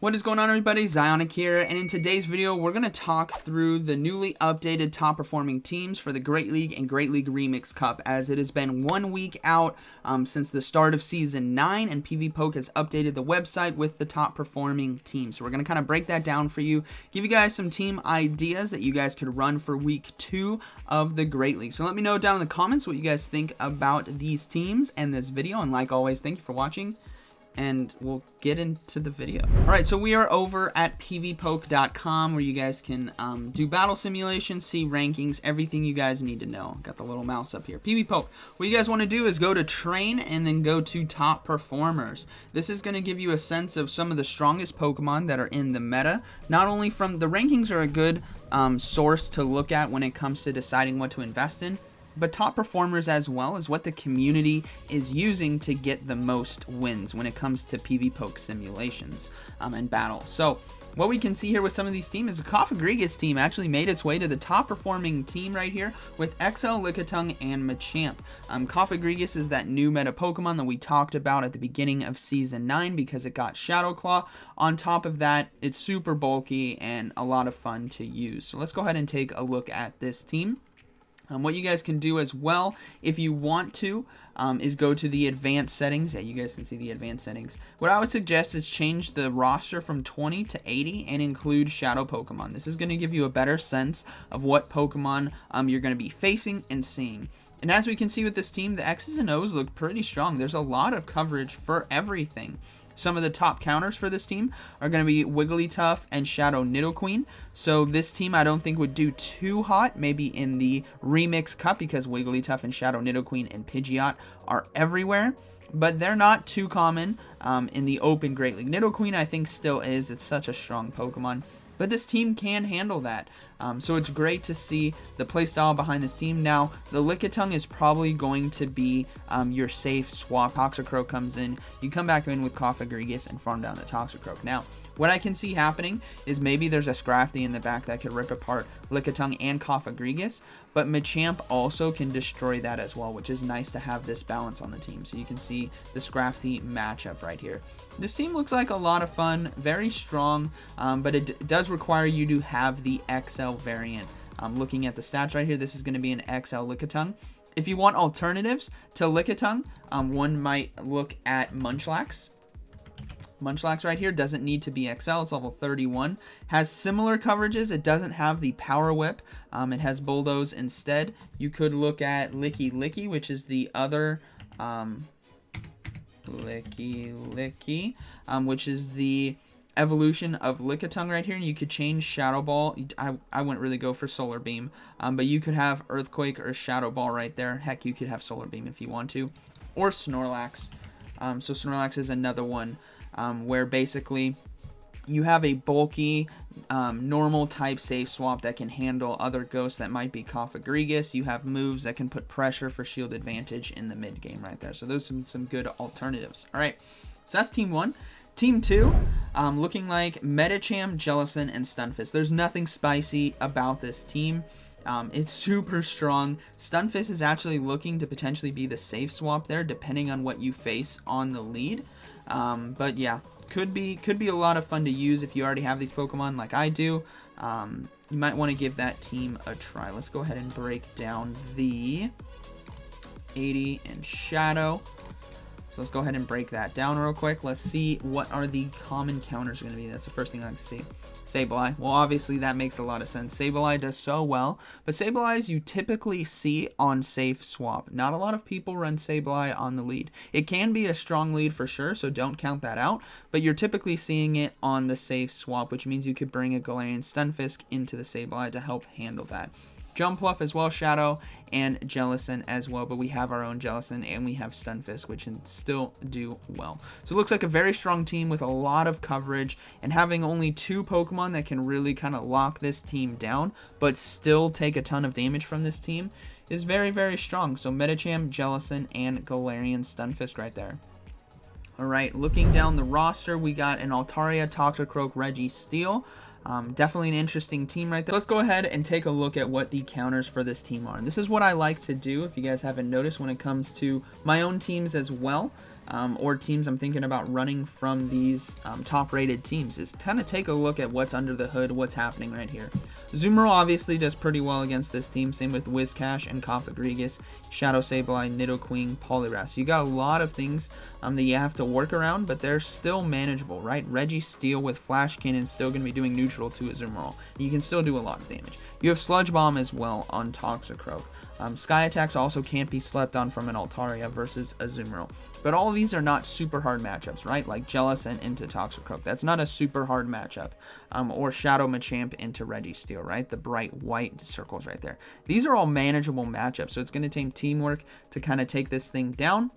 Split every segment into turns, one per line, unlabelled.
What is going on, everybody? ZyoniK here, and in today's video we're going to talk through the newly updated top performing teams for the Great League and Great League Remix Cup, as it has been 1 week out since the start of Season 9, and PvPoke has updated the website with the top performing teams. So we're going to kind of break that down for you, give you guys some team ideas that you guys could run for Week 2 of the Great League. So let me know down in the comments what you guys think about these teams and this video, and like always, thank you for watching. And we'll get into the video. Alright, so we are over at pvpoke.com, where you guys can do battle simulations, see rankings, everything you guys need to know. Got the little mouse up here. PvPoke. What you guys want to do is go to train and then go to top performers. This is going to give you a sense of some of the strongest Pokemon that are in the meta. Not only from the rankings are a good source to look at when it comes to deciding what to invest in, but top performers as well is what the community is using to get the most wins when it comes to PvPoke simulations and battles. So what we can see here with some of these teams is the Cofagrigus team actually made its way to the top performing team right here with XL, Lickitung, and Machamp. Cofagrigus is that new meta Pokemon that we talked about at the beginning of Season 9 because it got Shadow Claw. On top of that, it's super bulky and a lot of fun to use. So let's go ahead and take a look at this team. What you guys can do as well, if you want to, is go to the advanced settings. Yeah, you guys can see the advanced settings. What I would suggest is change the roster from 20 to 80 and include Shadow Pokemon. This is going to give you a better sense of what Pokemon you're going to be facing and seeing. And as we can see with this team, the X's and O's look pretty strong. There's a lot of coverage for everything. Some of the top counters for this team are going to be Wigglytuff and Shadow Nidoqueen. So this team I don't think would do too hot, maybe in the Remix Cup, because Wigglytuff and Shadow Nidoqueen and Pidgeot are everywhere. But they're not too common in the open Great League. Nidoqueen I think still is. It's such a strong Pokemon. But this team can handle that. So it's great to see the playstyle behind this team. Now, the Lickitung is probably going to be your safe swap. Toxicroak comes in. You come back in with Cofagrigus and farm down the Toxicroak. Now, what I can see happening is maybe there's a Scrafty in the back that could rip apart Lickitung and Cofagrigus, but Machamp also can destroy that as well, which is nice to have this balance on the team. So you can see the Scrafty matchup right here. This team looks like a lot of fun, very strong, but it does require you to have the XL variant. Looking at the stats right here, this is going to be an XL Lickitung. If you want alternatives to Lickitung, one might look at Munchlax. Munchlax right here doesn't need to be XL. It's level 31. Has similar coverages. It doesn't have the Power Whip. It has Bulldoze instead. You could look at Licky, which is the other Licky, which is the evolution of Lickitung right here, and you could change Shadow Ball. I wouldn't really go for Solar Beam, but you could have Earthquake or Shadow Ball right there. Heck, you could have Solar Beam if you want to, or Snorlax. So Snorlax is another one where basically you have a bulky normal type safe swap that can handle other ghosts that might be Cofagrigus. You have moves that can put pressure for shield advantage in the mid game right there. So those are some good alternatives. All right, so that's team 1. Team 2, looking like Medicham, Jellicent, and Stunfisk. There's nothing spicy about this team. It's super strong. Stunfisk is actually looking to potentially be the safe swap there, depending on what you face on the lead. But yeah, could be a lot of fun to use if you already have these Pokemon like I do. You might want to give that team a try. Let's go ahead and break down the 80 and Shadow. So let's go ahead and break that down real quick. Let's see what are the common counters going to be. That's the first thing I like to see. Sableye. Well, obviously that makes a lot of sense. Sableye does so well, but Sableyes you typically see on safe swap. Not a lot of people run Sableye on the lead. It can be a strong lead for sure, so don't count that out, but you're typically seeing it on the safe swap, which means you could bring a Galarian Stunfisk into the Sableye to help handle that. Jumpluff as well, Shadow, and Jellicent as well, but we have our own Jellicent and we have Stunfisk, which can still do well. So it looks like a very strong team with a lot of coverage, and having only 2 Pokemon that can really kind of lock this team down, but still take a ton of damage from this team is very, very strong. So Medicham, Jellicent, and Galarian Stunfisk right there. Alright, looking down the roster, we got an Altaria, Toxicroak, Registeel. Definitely an interesting team right there. Let's go ahead and take a look at what the counters for this team are. And this is what I like to do, if you guys haven't noticed, when it comes to my own teams as well. or teams I'm thinking about running from these top-rated teams, is kind of take a look at what's under the hood, what's happening right here. Azumarill obviously does pretty well against this team. Same with Whiscash and Cofagrigus, Shadow Sableye, Nidoqueen, Poliwrath. So you got a lot of things that you have to work around, but they're still manageable, right? Registeel with Flash Cannon is still going to be doing neutral to Azumarill. You can still do a lot of damage. You have Sludge Bomb as well on Toxicroak. Sky Attacks also can't be slept on from an Altaria versus Azumarill. But all of these are not super hard matchups, right? Like Jellicent into Toxicroak. That's not a super hard matchup. Or Shadow Machamp into Registeel, right? The bright white circles right there. These are all manageable matchups, so it's going to take teamwork to kind of take this thing down.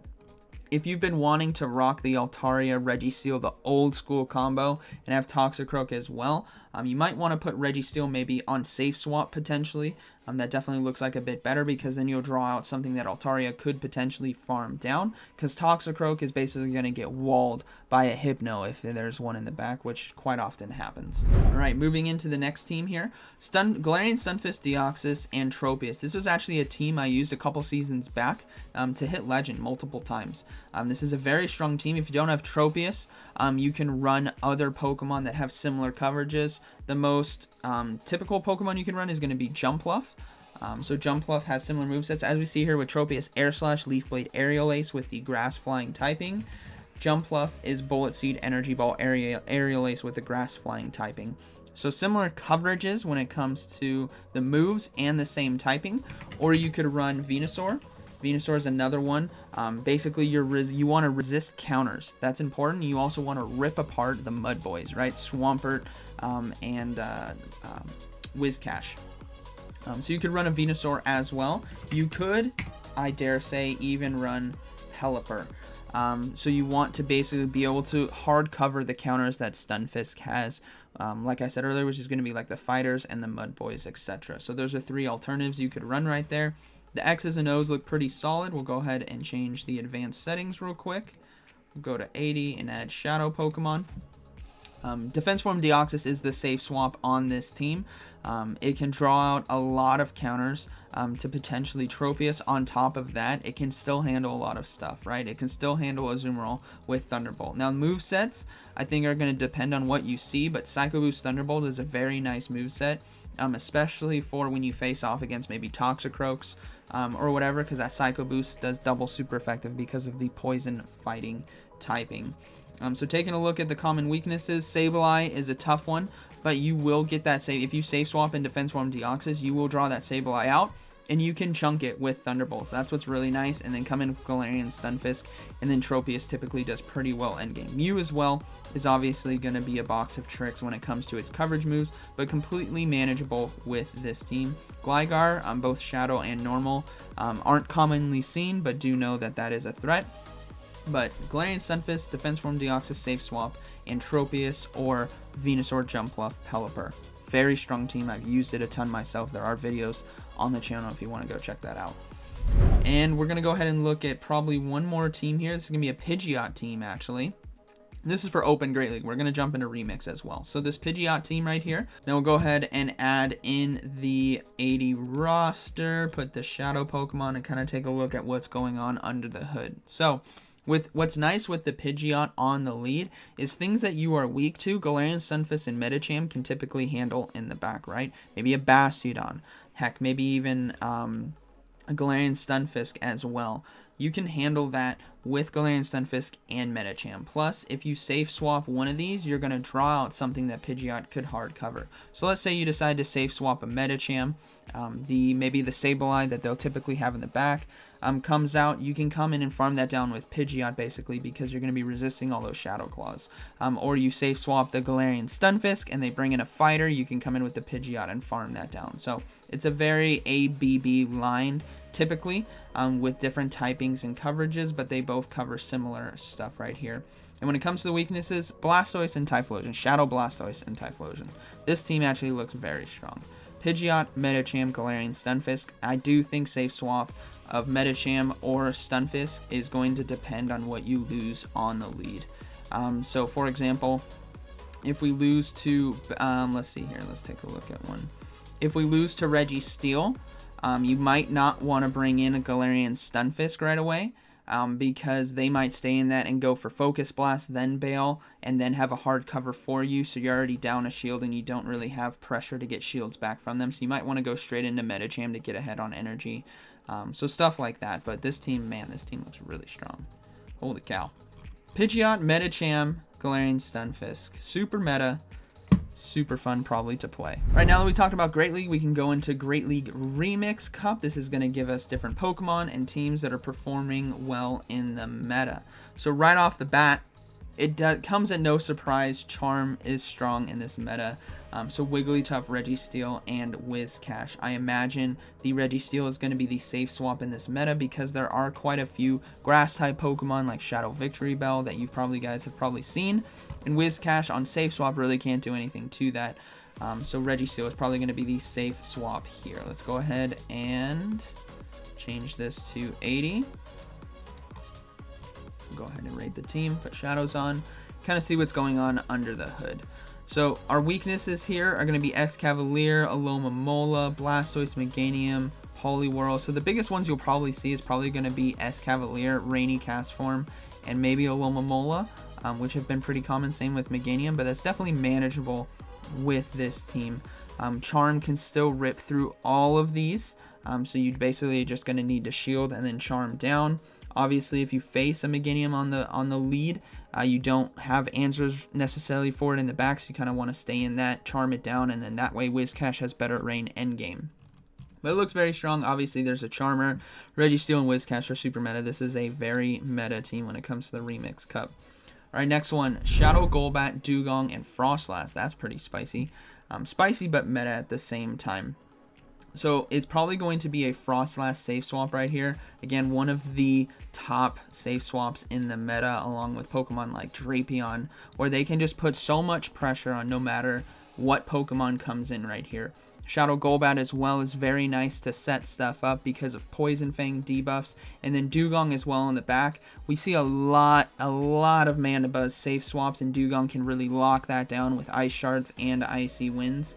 If you've been wanting to rock the Altaria, Registeel, the old school combo, and have Toxicroak as well, you might want to put Registeel maybe on Safe Swap potentially. That definitely looks like a bit better, because then you'll draw out something that Altaria could potentially farm down, because Toxicroak is basically going to get walled by a Hypno if there's one in the back, which quite often happens. Alright, moving into the next team here. Galarian, Stunfisk, Deoxys, and Tropius. This was actually a team I used a couple seasons back to hit Legend multiple times. This is a very strong team. If you don't have Tropius, you can run other Pokemon that have similar coverages. The most typical Pokemon you can run is going to be Jumpluff. So Jumpluff has similar movesets as we see here with Tropius: Air Slash, Leaf Blade, Aerial Ace with the Grass Flying typing. Jumpluff is Bullet Seed, Energy Ball, Aerial Ace with the Grass Flying typing. So similar coverages when it comes to the moves and the same typing. Or you could run Venusaur. Venusaur is another one. Basically, you want to resist counters. That's important. You also want to rip apart the Mud Boys, right? Swampert and Whiscash. So you could run a Venusaur as well. You could, I dare say, even run Pelipper. So you want to basically be able to hard cover the counters that Stunfisk has. Like I said earlier, which is going to be like the Fighters and the Mud Boys, etc. So those are three alternatives you could run right there. The X's and O's look pretty solid. We'll go ahead and change the advanced settings real quick. We'll go to 80 and add Shadow Pokemon. Defense Form Deoxys is the safe swap on this team. It can draw out a lot of counters to potentially Tropius. On top of that, it can still handle a lot of stuff, right? It can still handle Azumarill with Thunderbolt. Now, movesets, I think, are going to depend on what you see, but Psycho Boost Thunderbolt is a very nice moveset, especially for when you face off against maybe Toxicroaks or whatever, because that Psycho Boost does double super effective because of the poison fighting typing. So taking a look at the common weaknesses, Sableye is a tough one, but you will get that save. If you safe swap in Defense Form Deoxys, you will draw that Sableye out, and you can chunk it with Thunderbolts. That's what's really nice. And then come in with Galarian, Stunfisk, and then Tropius typically does pretty well endgame. Mew as well is obviously going to be a box of tricks when it comes to its coverage moves, but completely manageable with this team. Gligar, both Shadow and Normal, aren't commonly seen, but do know that that is a threat. But Galarian, Stunfisk, Defense Form Deoxys, Safe Swap, and Tropius or Venusaur, Jumpluff, Pelipper. Very strong team. I've used it a ton myself. There are videos on the channel if you want to go check that out. And we're going to go ahead and look at probably one more team here. This is going to be a Pidgeot team, actually. This is for Open Great League. We're going to jump into Remix as well. So this Pidgeot team right here. Now we'll go ahead and add in the 80 roster, put the Shadow Pokemon, and kind of take a look at what's going on under the hood. So what's nice with the Pidgeot on the lead is things that you are weak to, Galarian, Stunfisk, and Medicham can typically handle in the back, right? Maybe a Bastiodon. Heck, maybe even a Galarian, Stunfisk as well. You can handle that with Galarian, Stunfisk, and Medicham. Plus, if you safe swap one of these, you're going to draw out something that Pidgeot could hard cover. So let's say you decide to safe swap a Medicham, maybe the Sableye that they'll typically have in the back comes out. You can come in and farm that down with Pidgeot basically, because you're going to be resisting all those Shadow Claws. Or you safe swap the Galarian, Stunfisk, and they bring in a fighter. You can come in with the Pidgeot and farm that down. So it's a very ABB lined typically with different typings and coverages, but they both cover similar stuff right here. And when it comes to the weaknesses, Blastoise and Typhlosion, Shadow Blastoise and Typhlosion. This team actually looks very strong. Pidgeot, Medicham, Galarian, Stunfisk. I do think safe swap of Medicham or Stunfisk is going to depend on what you lose on the lead. So for example, if we lose to, let's see here, let's take a look at one. If we lose to Registeel, you might not want to bring in a Galarian Stunfisk right away. because they might stay in that and go for Focus Blast, then bail, and then have a hard cover for you, so you're already down a shield and you don't really have pressure to get shields back from them. So you might want to go straight into Medicham to get ahead on energy. So stuff like that. But this team, man, this team looks really strong. Holy cow. Pidgeot, Medicham, Galarian Stunfisk. Super meta. Super fun probably to play. All right, now that we talked about Great League, we can go into Great League Remix Cup. This is going to give us different Pokemon and teams that are performing well in the meta. So right off the bat, it comes at no surprise, Charm is strong in this meta. So Wigglytuff, Registeel, and Whiscash. I imagine the Registeel is going to be the safe swap in this meta because there are quite a few grass-type Pokemon like Shadow Victory Bell that you guys have probably seen. And Whiscash on safe swap really can't do anything to that. So Registeel is probably going to be the safe swap here. Let's go ahead and change this to 80. Go ahead and rate the team, put shadows on, kind of see what's going on under the hood. So our weaknesses here are going to be Escavalier, Alomomola, Blastoise, Meganium, Poliwhirl. So the biggest ones you'll probably see is probably going to be Escavalier, Rainy Cast Form, and maybe Alomomola, which have been pretty common, same with Meganium, but that's definitely manageable with this team. Charm can still rip through all of these, so you're basically just going to need to shield and then Charm down. Obviously, if you face a Meganium on the lead, you don't have answers necessarily for it in the back, so you kind of want to stay in that, charm it down, and then that way Whiscash has better rain endgame. But it looks very strong. Obviously, there's a Charmer. Registeel and Whiscash are super meta. This is a very meta team when it comes to the Remix Cup. All right, next one, Shadow Golbat, Dugong, and Frostlass. That's pretty spicy. Spicy but meta at the same time. So it's probably going to be a Frostlass safe swap right here. Again, one of the top safe swaps in the meta, along with Pokemon like Drapion, where they can just put so much pressure on no matter what Pokemon comes in right here. Shadow Golbat as well is very nice to set stuff up because of Poison Fang debuffs, and then Dugong as well in the back. We see a lot of Mana Buzz safe swaps, and Dugong can really lock that down with Ice Shards and Icy Winds.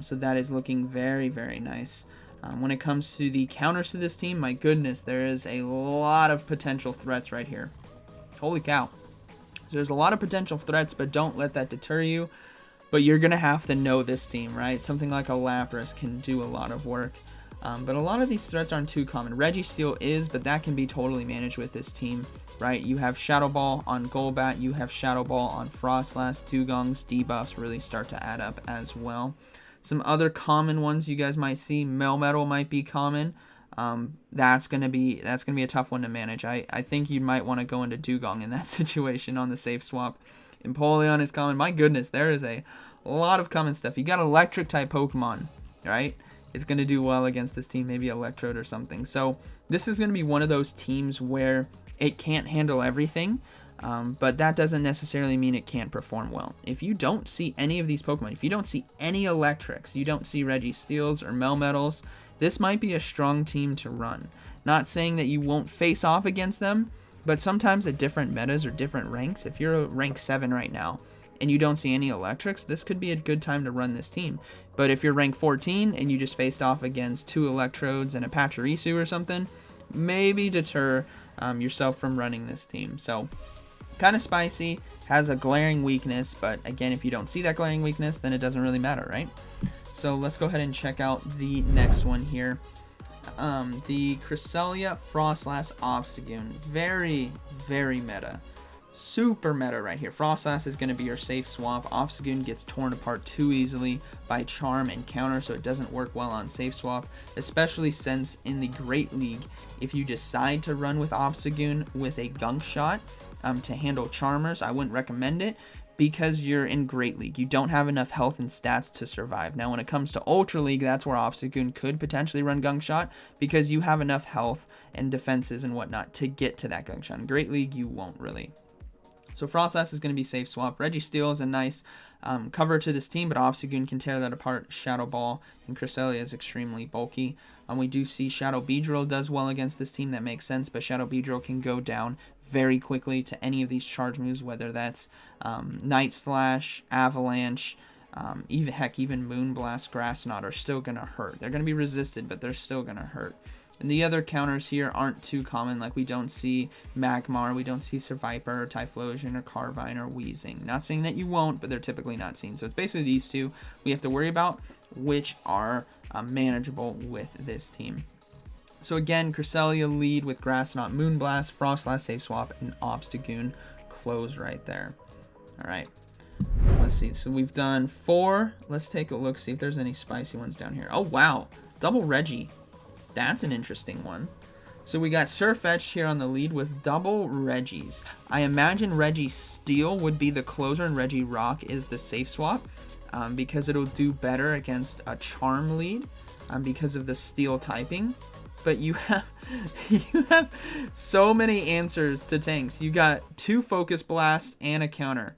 So that is looking very, very nice. When it comes to the counters to this team, my goodness, there is a lot of potential threats right here. Holy cow. So there's a lot of potential threats, but don't let that deter you. But you're going to have to know this team, right? Something like a Lapras can do a lot of work. But a lot of these threats aren't too common. Registeel is, but that can be totally managed with this team, right? You have Shadow Ball on Golbat. You have Shadow Ball on Frostlass. Dugong's debuffs really start to add up as well. Some other common ones you guys might see, Melmetal might be common. That's gonna be a tough one to manage. I think you might want to go into Dugong in that situation on the safe swap. Empoleon is common. My goodness, there is a lot of common stuff. You got electric type Pokemon, right? It's gonna do well against this team, maybe Electrode or something. So this is gonna be one of those teams where it can't handle everything. But that doesn't necessarily mean it can't perform well. If you don't see any of these Pokemon, if you don't see any Electrics, you don't see Registeels or Melmetals, this might be a strong team to run. Not saying that you won't face off against them, but sometimes at different metas or different ranks, if you're a rank 7 right now and you don't see any Electrics, this could be a good time to run this team. But if you're rank 14 and you just faced off against 2 Electrodes and a Pachirisu or something, maybe deter yourself from running this team. So kind of spicy, has a glaring weakness, but again, if you don't see that glaring weakness, then it doesn't really matter, right? So let's go ahead and check out the next one here. The Cresselia Frostlass Obstagoon. Very, very meta. Super meta right here. Frostlass is going to be your safe swap. Obstagoon gets torn apart too easily by Charm and Counter, so it doesn't work well on safe swap, especially since in the Great League, if you decide to run with Obstagoon with a Gunk Shot, to handle Charmers, I wouldn't recommend it because you're in Great League. You don't have enough health and stats to survive. Now, when it comes to Ultra League, that's where Obstagoon could potentially run Gunk Shot because you have enough health and defenses and whatnot to get to that Gunk Shot. In Great League, you won't really. So Frostlass is going to be safe swap. Registeel is a nice cover to this team, but Obstagoon can tear that apart. Shadow Ball and Cresselia is extremely bulky. We do see Shadow Beedrill does well against this team. That makes sense, but Shadow Beedrill can go down very quickly to any of these charge moves, whether that's Night Slash, Avalanche, even Moonblast, Grass Knot are still going to hurt. They're going to be resisted, but they're still going to hurt. And the other counters here aren't too common. Like, we don't see Magmar, we don't see Survivor, or Typhlosion, or Carvine, or Weezing. Not saying that you won't, but they're typically not seen. So it's basically these two we have to worry about, which are manageable with this team. So again, Cresselia lead with Grass Knot, Moonblast, Frostlass, Safe Swap, and Obstagoon close right there. All right. Let's see. So we've done 4. Let's take a look, see if there's any spicy ones down here. Oh, wow. Double Reggie. That's an interesting one. So we got Sirfetch'd here on the lead with double Reggies. I imagine Reggie Steel would be the closer and Reggie Rock is the safe swap, because it'll do better against a Charm lead because of the Steel typing. But you have so many answers to tanks. You got 2 Focus Blasts and a counter.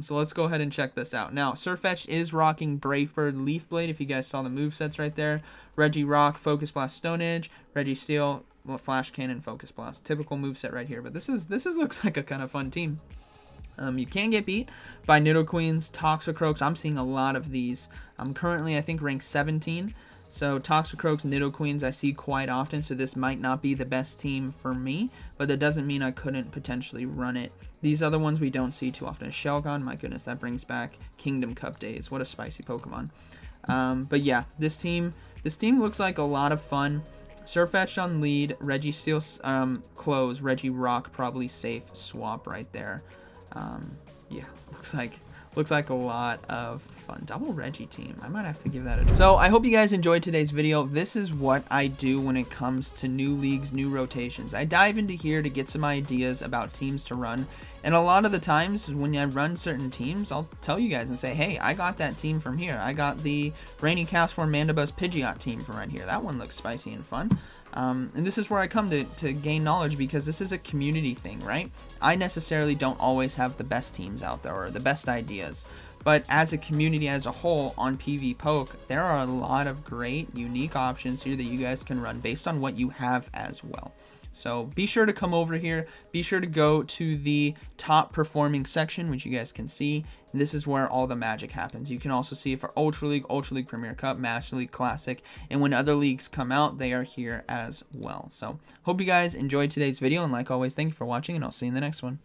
So let's go ahead and check this out. Now, Sirfetch'd is rocking Brave Bird, Leaf Blade, if you guys saw the movesets right there. Reggie Rock, Focus Blast, Stone Edge. Reggie Steel, Flash Cannon, Focus Blast. Typical moveset right here. But this looks like a kind of fun team. You can get beat by Nidoqueens, Toxicroaks. I'm seeing a lot of these. I'm currently, I think, ranked 17. So Toxicroaks, Nidoqueens I see quite often, so this might not be the best team for me, but that doesn't mean I couldn't potentially run it. These other ones we don't see too often. Shelgon, my goodness, that brings back Kingdom Cup days. What a spicy Pokemon. But yeah, this team looks like a lot of fun. Sirfetch'd on lead, Reggie Steel close, Reggie Rock probably safe swap right there. Yeah, looks like a lot of fun. Double Reggie team. I might have to give that a try. So I hope you guys enjoyed today's video. This is what I do when it comes to new leagues, new rotations. I dive into here to get some ideas about teams to run. And a lot of the times when I run certain teams, I'll tell you guys and say, hey, I got that team from here. I got the Rainy Castform Mandibuzz Pidgeot team from right here. That one looks spicy and fun. And this is where I come to gain knowledge, because this is a community thing, right? I necessarily don't always have the best teams out there or the best ideas, but as a community as a whole on PvPoke, there are a lot of great unique options here that you guys can run based on what you have as well. So be sure to come over here. Be sure to go to the top performing section, which you guys can see. And this is where all the magic happens. You can also see it for Ultra League Premier Cup, Master League Classic, and when other leagues come out, they are here as well. So hope you guys enjoyed today's video, and like always, thank you for watching, and I'll see you in the next one.